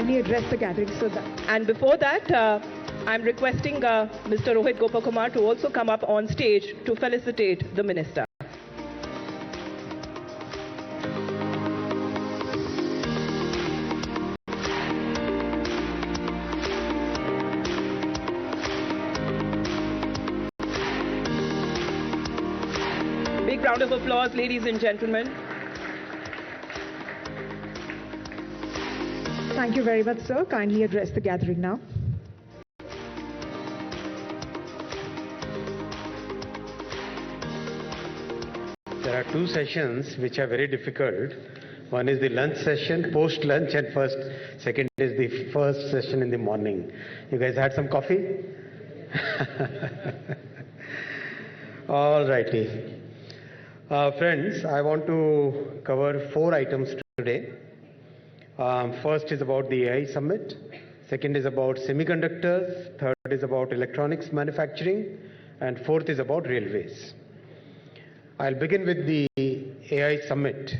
kindly address the gathering. And before that, I'm requesting Mr. Rohit Gopakumar to also come up on stage to felicitate the minister. Big round of applause, ladies and gentlemen. Thank you very much, sir. Kindly address the gathering now. There are two sessions which are very difficult. One is the lunch session, post-lunch, and second is the first session in the morning. You guys had some coffee? All righty. Friends, I want to cover 4 items today. First is about the AI Summit. Second is about semiconductors. Third is about electronics manufacturing. And fourth is about railways. I'll begin with the AI Summit.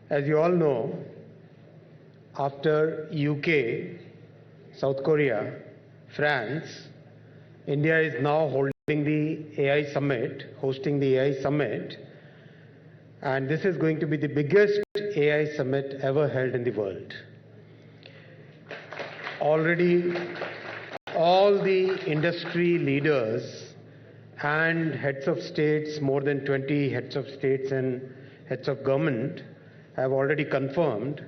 As you all know, after UK, South Korea, France, India is now holding the AI Summit, hosting the AI Summit. And this is going to be the biggest AI summit ever held in the world. Already, all the industry leaders and heads of states, more than 20 heads of states and heads of government, have already confirmed.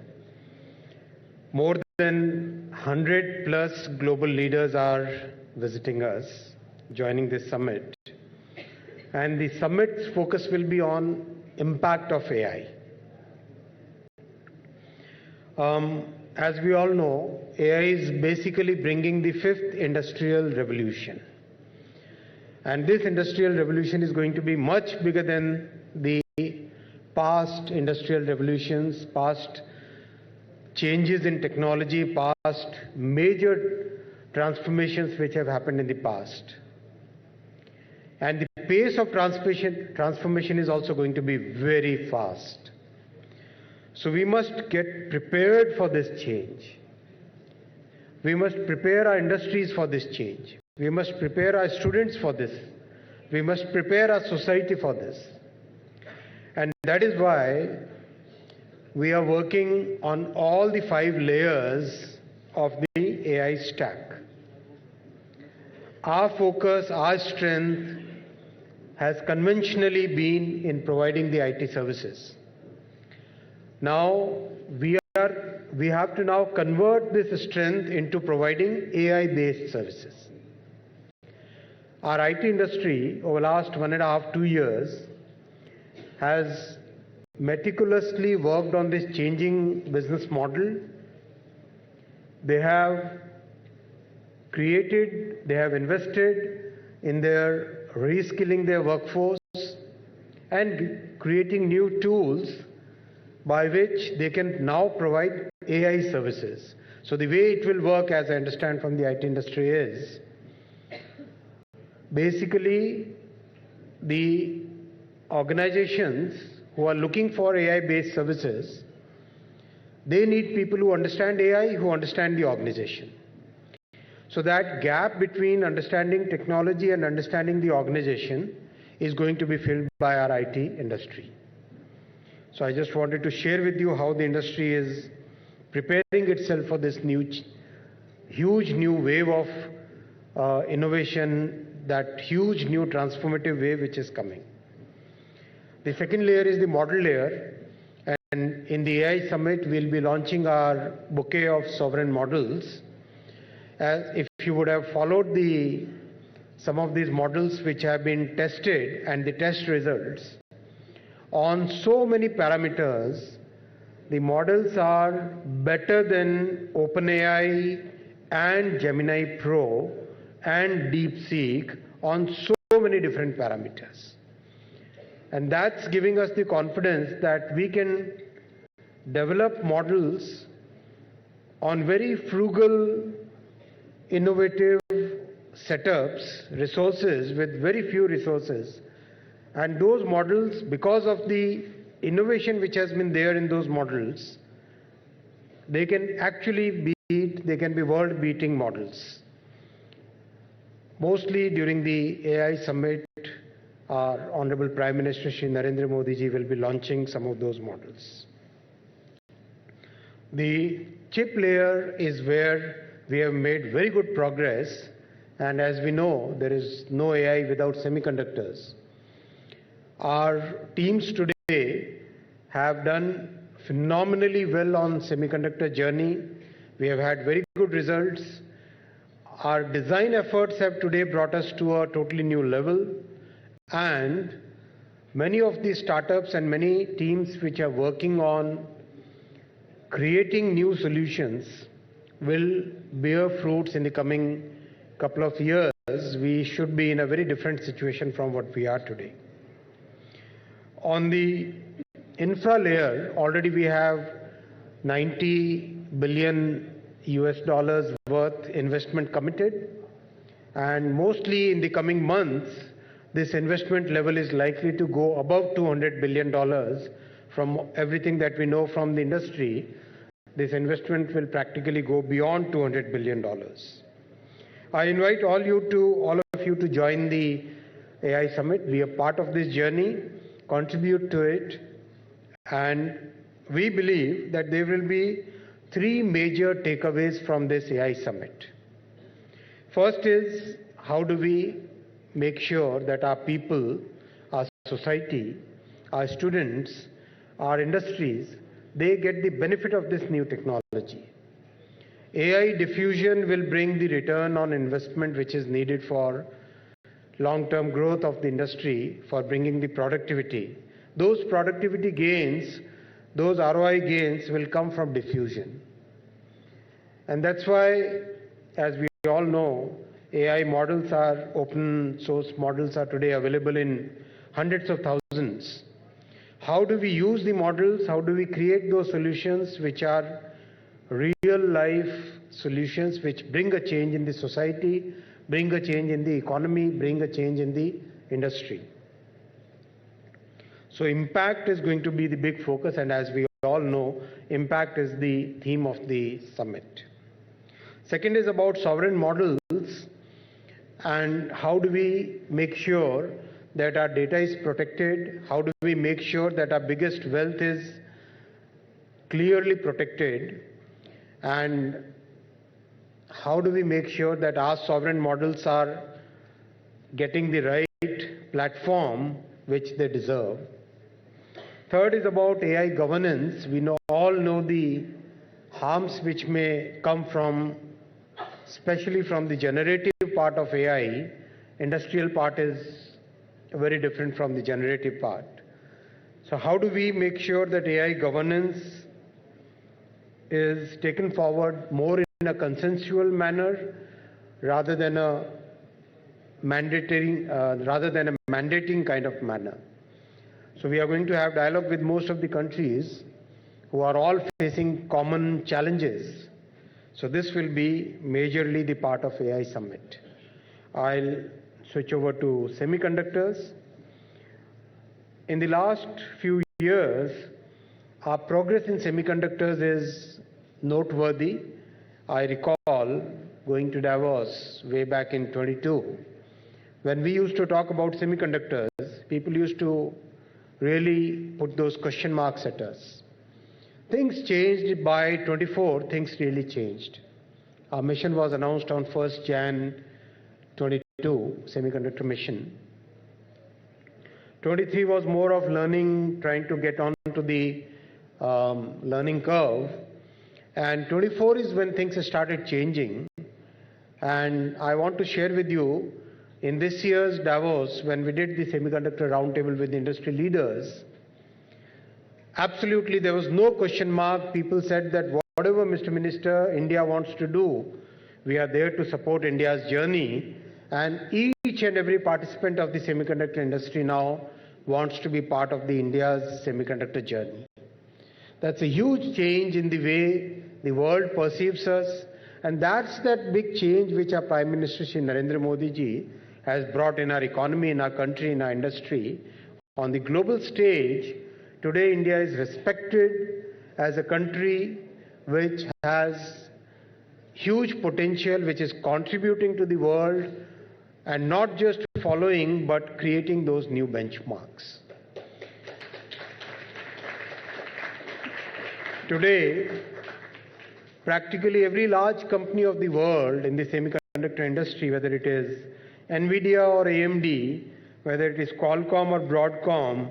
More than 100 plus global leaders are visiting us, joining this summit. And the summit's focus will be on impact of AI. As we all know, AI is basically bringing the 5th industrial revolution. And this industrial revolution is going to be much bigger than the past industrial revolutions, past changes in technology, past major transformations which have happened in the past. And the pace of transformation is also going to be very fast. So we must get prepared for this change. We must prepare our industries for this change. We must prepare our students for this. We must prepare our society for this. And that is why we are working on all the 5 layers of the AI stack. Our focus, our strength has conventionally been in providing the IT services. Now, we have to now convert this strength into providing AI-based services. Our IT industry, over the last 1.5 to 2 years, has meticulously worked on this changing business model. They have created, they have invested in their reskilling their workforce and creating new tools by which they can now provide AI services. So the way it will work, as I understand from the IT industry, is basically the organizations who are looking for AI-based services, they need people who understand AI, who understand the organization. So that gap between understanding technology and understanding the organization is going to be filled by our IT industry. So I just wanted to share with you how the industry is preparing itself for this huge new wave of innovation, that huge new transformative wave which is coming. The second layer is the model layer. And in the AI Summit, we'll be launching our bouquet of sovereign models. If you would have followed some of these models which have been tested and the test results, on so many parameters, the models are better than OpenAI and Gemini Pro and DeepSeek on so many different parameters. And that's giving us the confidence that we can develop models on very frugal, innovative setups, resources, with very few resources. And those models, because of the innovation which has been there in those models, they can actually they can be world-beating models. Mostly during the AI summit, our Honorable Prime Minister Shri Narendra Modi ji will be launching some of those models. The chip layer is where we have made very good progress, and as we know, there is no AI without semiconductors. Our teams today have done phenomenally well on semiconductor journey. We have had very good results. Our design efforts have today brought us to a totally new level, and many of the startups and many teams which are working on creating new solutions will bear fruits in the coming couple of years. We should be in a very different situation from what we are today. On the infra layer, already we have $90 billion worth investment committed, and mostly in the coming months, this investment level is likely to go above $200 billion. From everything that we know from the industry, this investment will practically go beyond $200 billion. I invite all of you to join the AI Summit, be a part of this journey, contribute to it, and we believe that there will be three major takeaways from this AI Summit. First is, how do we make sure that our people, our society, our students, our industries, they get the benefit of this new technology. AI diffusion will bring the return on investment which is needed for long-term growth of the industry, for bringing the productivity. Those productivity gains, those ROI gains will come from diffusion. And that's why, as we all know, AI models are open source models are today available in hundreds of thousands. How do we use the models? How do we create those solutions which are real life solutions which bring a change in the society, bring a change in the economy, bring a change in the industry? So impact is going to be the big focus, and as we all know, impact is the theme of the summit. Second is about sovereign models, and how do we make sure that our data is protected? How do we make sure that our biggest wealth is clearly protected? And how do we make sure that our sovereign models are getting the right platform which they deserve? Third is about AI governance. We all know the harms which may come from, especially from the generative part of AI. Industrial part is very different from the generative part. So how do we make sure that AI governance is taken forward more in a consensual manner rather than a mandating kind of manner? So we are going to have dialogue with most of the countries who are all facing common challenges. So this will be majorly the part of AI Summit. I'll switch over to semiconductors. In the last few years, our progress in semiconductors is noteworthy. I recall going to Davos way back in 22. When we used to talk about semiconductors, people used to really put those question marks at us. Things changed by 24, things really changed. Our mission was announced on 1st Jan 22, semiconductor mission. 23 was more of learning, trying to get onto the learning curve. And 24 is when things started changing. And I want to share with you, in this year's Davos, when we did the semiconductor roundtable with industry leaders, absolutely there was no question mark. People said that whatever Mr. Minister India wants to do, we are there to support India's journey. And each and every participant of the semiconductor industry now wants to be part of the India's semiconductor journey. That's a huge change in the way the world perceives us. And that's that big change which our Prime Minister Shri Narendra Modi ji has brought in our economy, in our country, in our industry. On the global stage, today India is respected as a country which has huge potential, which is contributing to the world and not just following but creating those new benchmarks. Today, practically every large company of the world in the semiconductor industry, whether it is NVIDIA or AMD, whether it is Qualcomm or Broadcom,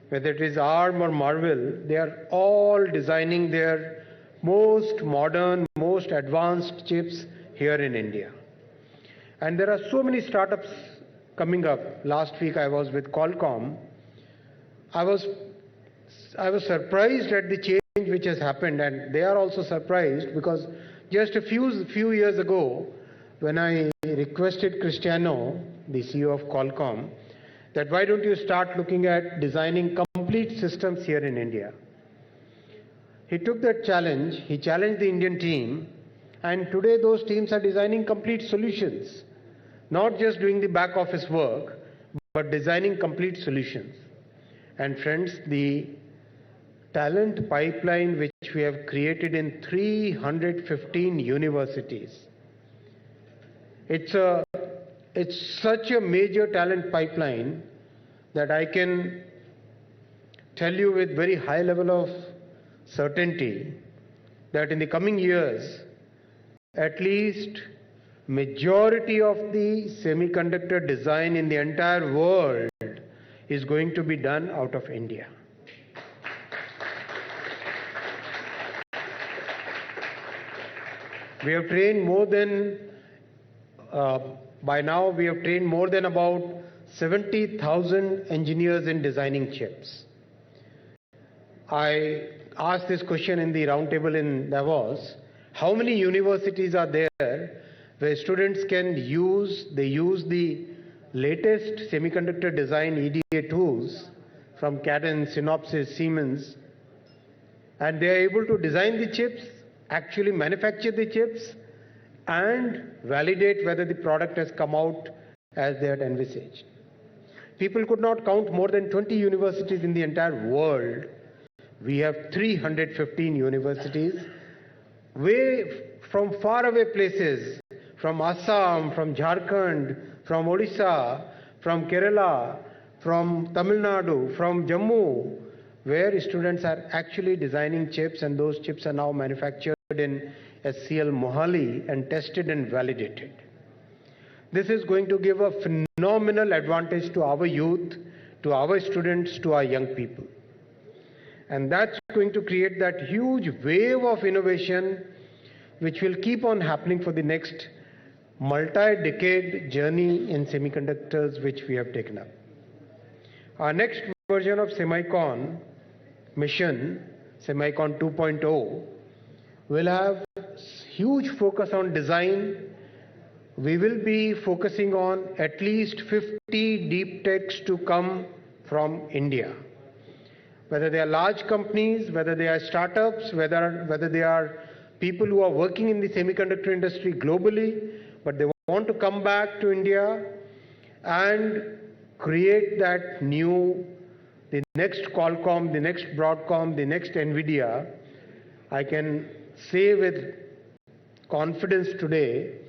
whether it is ARM or Marvell, they are all designing their most modern, most advanced chips here in India. And there are so many startups coming up. Last week I was with Qualcomm. I was surprised at the change which has happened, and they are also surprised because just a few years ago, when I requested Cristiano, the CEO of Qualcomm, that why don't you start looking at designing complete systems here in India? He took that challenge, he challenged the Indian team, and today those teams are designing complete solutions, not just doing the back office work, but designing complete solutions. And friends, the talent pipeline which we have created in 315 universities, it's such a major talent pipeline that I can tell you with very high level of certainty that in the coming years, at least majority of the semiconductor design in the entire world is going to be done out of India. We have trained more than, by now we have trained more than about 70,000 engineers in designing chips. I asked this question in the roundtable in Davos, how many universities are there where students can use the latest semiconductor design EDA tools from Cadence, Synopsys, Siemens, and they are able to design the chips, actually manufacture the chips, and validate whether the product has come out as they had envisaged. People could not count more than 20 universities in the entire world. We have 315 universities, way from faraway places, from Assam, from Jharkhand, from Odisha, from Kerala, from Tamil Nadu, from Jammu, where students are actually designing chips, and those chips are now manufactured in SCL Mohali and tested and validated. This is going to give a phenomenal advantage to our youth, to our students, to our young people. And that's going to create that huge wave of innovation which will keep on happening for the next multi-decade journey in semiconductors which we have taken up. Our next version of Semicon mission, Semicon 2.0, will have huge focus on design. We will be focusing on at least 50 deep techs to come from India. Whether they are large companies, whether they are startups, whether they are people who are working in the semiconductor industry globally, but they want to come back to India and create that new, the next Qualcomm, the next Broadcom, the next NVIDIA. I can say with confidence today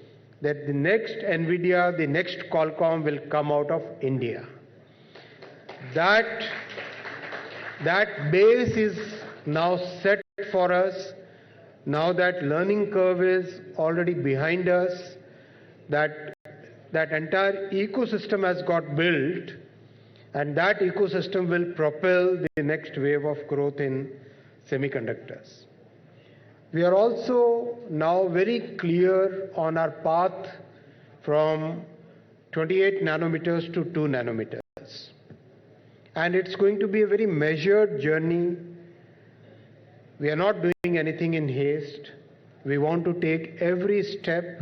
that the next NVIDIA, the next Qualcomm will come out of India. That base is now set for us. Now that learning curve is already behind us, that entire ecosystem has got built, and that ecosystem will propel the next wave of growth in semiconductors. We are also now very clear on our path from 28 nanometers to 2 nanometers. And it's going to be a very measured journey. We are not doing anything in haste. We want to take every step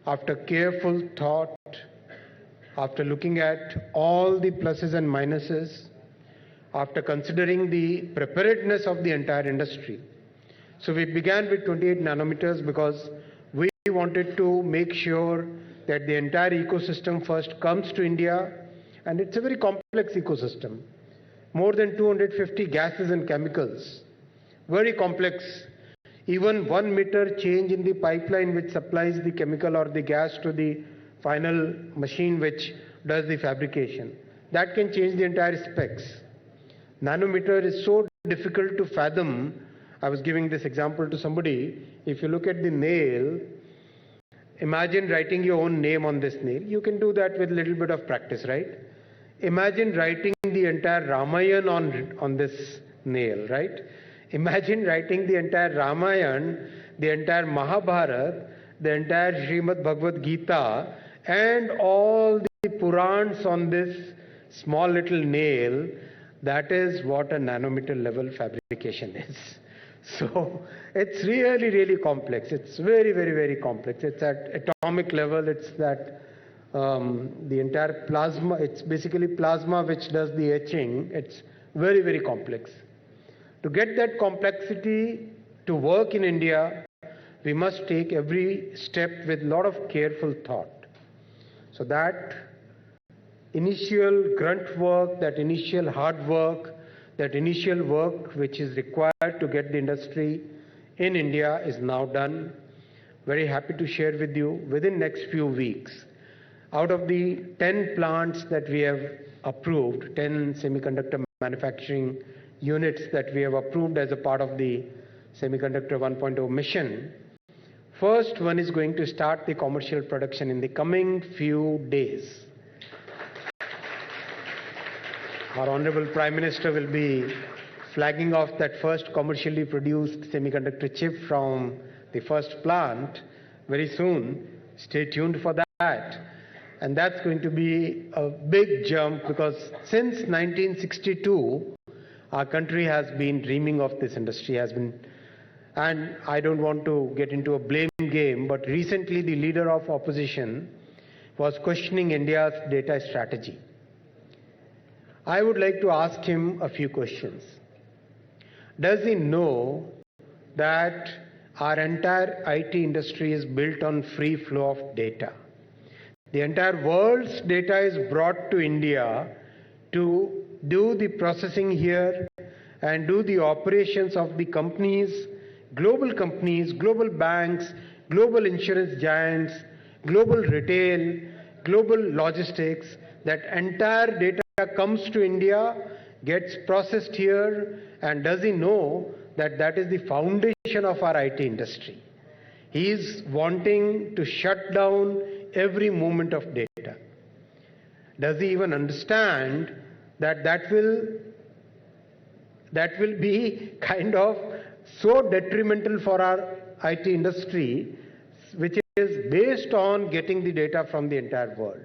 after careful thought, after looking at all the pluses and minuses, after considering the preparedness of the entire industry. So we began with 28 nanometers because we wanted to make sure that the entire ecosystem first comes to India, and it's a very complex ecosystem. More than 250 gases and chemicals, very complex Even 1 meter change in the pipeline which supplies the chemical or the gas to the final machine which does the fabrication, that can change the entire specs. Nanometer is so difficult to fathom. I was giving this example to somebody. If you look at the nail, imagine writing your own name on this nail. You can do that with a little bit of practice, right? Imagine writing the entire Ramayana on this nail, right? Imagine writing the entire Ramayana, the entire Mahabharata, the entire Srimad Bhagavad Gita, and all the Purans on this small little nail. That is what a nanometer level fabrication is. So it's really, really complex. It's very, very, very complex. It's at atomic level. It's that the entire plasma, it's basically plasma which does the etching. It's very, very complex. To get that complexity to work in India, we must take every step with a lot of careful thought. So that initial grunt work, that initial hard work, that initial work which is required to get the industry in India is now done. Very happy to share with you within next few weeks. Out of the 10 plants that we have approved, 10 semiconductor manufacturing units that we have approved as a part of the Semiconductor 1.0 mission, first one is going to start the commercial production in the coming few days. Our Honorable Prime Minister will be flagging off that first commercially produced semiconductor chip from the first plant very soon. Stay tuned for that. And that's going to be a big jump because since 1962, our country has been dreaming of this industry, and I don't want to get into a blame game, but recently the leader of opposition was questioning India's data strategy. I would like to ask him a few questions. Does he know that our entire IT industry is built on free flow of data? The entire world's data is brought to India to do the processing here and do the operations of the companies, global banks, global insurance giants, global retail, global logistics. That entire data comes to India, gets processed here, and does he know that that is the foundation of our IT industry? He is wanting to shut down every movement of data. Does he even understand that that will be kind of so detrimental for our IT industry, which is based on getting the data from the entire world?